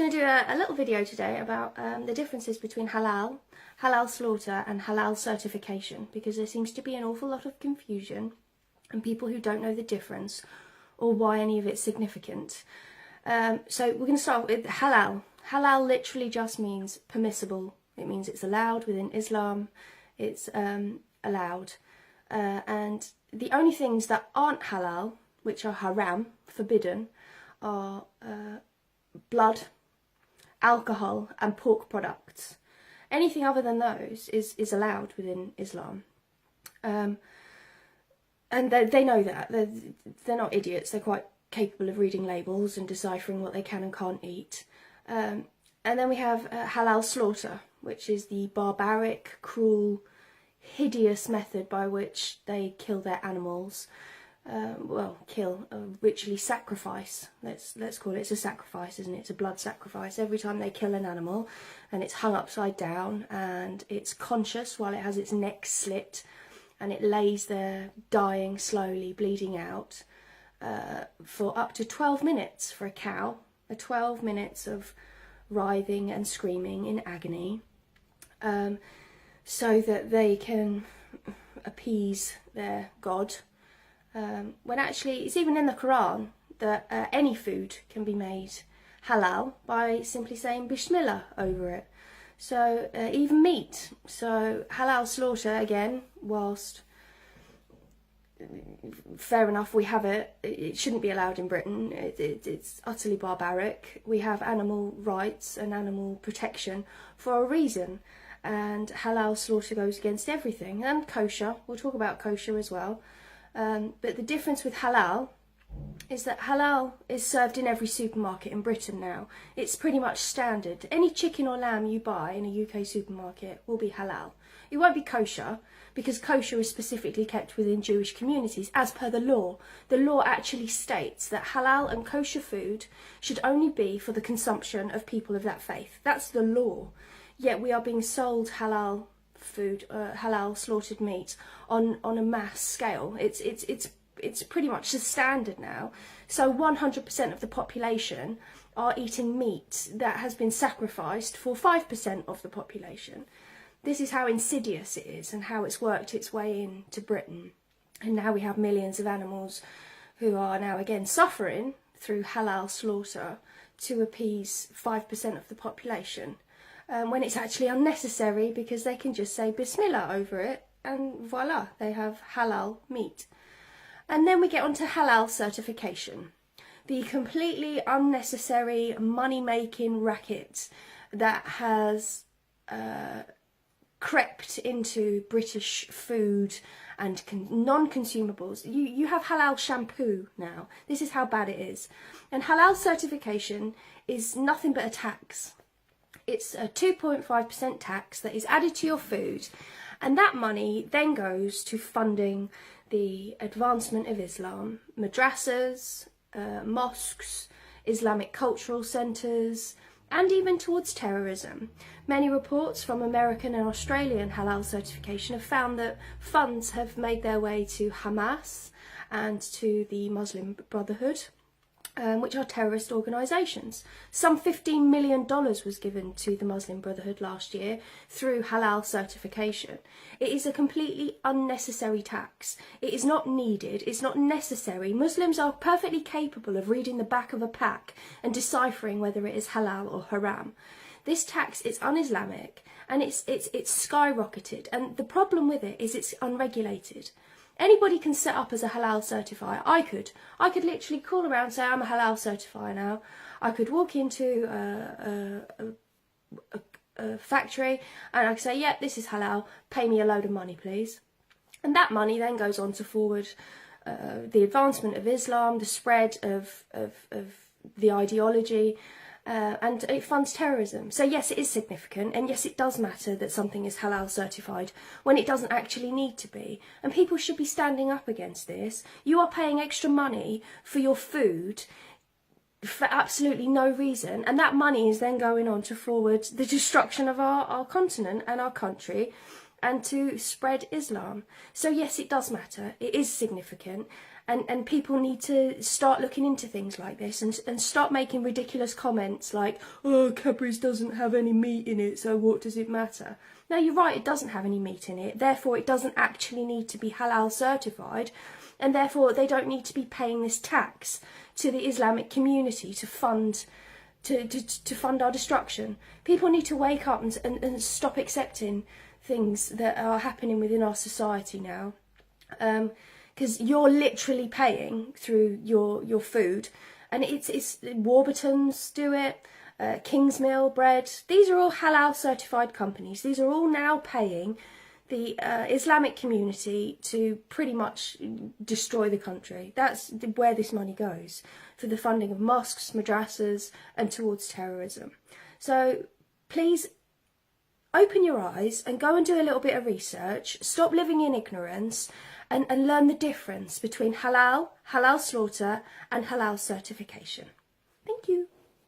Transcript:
going to do a little video today about the differences between halal slaughter and halal certification, because there seems to be an awful lot of confusion and people who don't know the difference or why any of it's significant. So we're going to start with halal. Halal literally just means permissible. It means it's allowed within Islam. It's allowed. And the only things that aren't halal, which are haram, forbidden, are blood, alcohol and pork products. Anything other than those is allowed within Islam. And they know that. They're not idiots. They're quite capable of reading labels and deciphering what they can and can't eat. And then we have halal slaughter, which is the barbaric, cruel, hideous method by which they kill their animals. Ritually sacrifice. Let's call it. It's a sacrifice, isn't it? It's a blood sacrifice. Every time they kill an animal, and it's hung upside down, and it's conscious while it has its neck slit, and it lays there dying slowly, bleeding out, for up to 12 minutes for a cow. 12 minutes of writhing and screaming in agony, so that they can appease their god. When actually it's even in the Quran that any food can be made halal by simply saying Bismillah over it. So even meat. So halal slaughter, again, whilst fair enough we have it, it shouldn't be allowed in Britain. It's utterly barbaric. We have animal rights and animal protection for a reason. And halal slaughter goes against everything. And kosher, we'll talk about kosher as well. But the difference with halal is that halal is served in every supermarket in Britain now. It's pretty much standard. Any chicken or lamb you buy in a UK supermarket will be halal. It won't be kosher, because kosher is specifically kept within Jewish communities as per the law. The law actually states that halal and kosher food should only be for the consumption of people of that faith. That's the law. Yet we are being sold halal food, halal slaughtered meat on a mass scale. It's pretty much the standard now. So 100% of the population are eating meat that has been sacrificed for 5% of the population. This is how insidious it is and how it's worked its way into Britain. And now we have millions of animals who are now again suffering through halal slaughter to appease 5% of the population. When it's actually unnecessary, because they can just say Bismillah over it and voila, they have halal meat. And then we get onto halal certification, the completely unnecessary money-making racket that has crept into British food and non-consumables. You have halal shampoo now. This is how bad it is. And halal certification is nothing but a tax. It's a 2.5% tax that is added to your food, and that money then goes to funding the advancement of Islam, madrasas, mosques, Islamic cultural centres, and even towards terrorism. Many reports from American and Australian halal certification have found that funds have made their way to Hamas and to the Muslim Brotherhood, which are terrorist organisations. Some $15 million was given to the Muslim Brotherhood last year through halal certification. It is a completely unnecessary tax. It is not needed, it's not necessary. Muslims are perfectly capable of reading the back of a pack and deciphering whether it is halal or haram. This tax is un-Islamic, and it's skyrocketed, and the problem with it is it's unregulated. Anybody can set up as a halal certifier. I could literally call around and say I'm a halal certifier now. I could walk into a factory and I could say, yeah, this is halal, pay me a load of money please. And that money then goes on to forward the advancement of Islam, the spread of the ideology, and it funds terrorism. So yes, it is significant, and yes, it does matter that something is halal certified when it doesn't actually need to be. And people should be standing up against this. You are paying extra money for your food for absolutely no reason, and that money is then going on to forward the destruction of our continent and our country, and to spread Islam. So yes, it does matter, it is significant, And people need to start looking into things like this and stop making ridiculous comments like, oh, Cadbury's doesn't have any meat in it, so what does it matter? No, you're right, it doesn't have any meat in it, therefore it doesn't actually need to be halal certified, and therefore they don't need to be paying this tax to the Islamic community to fund our destruction. People need to wake up and stop accepting things that are happening within our society now. Because you're literally paying through your food, and it's Warburton's do it, Kingsmill bread. These are all halal certified companies. These are all now paying the Islamic community to pretty much destroy the country. That's where this money goes, for the funding of mosques, madrasas, and towards terrorism. So please open your eyes and go and do a little bit of research. Stop living in ignorance and learn the difference between halal slaughter, and halal certification. Thank you.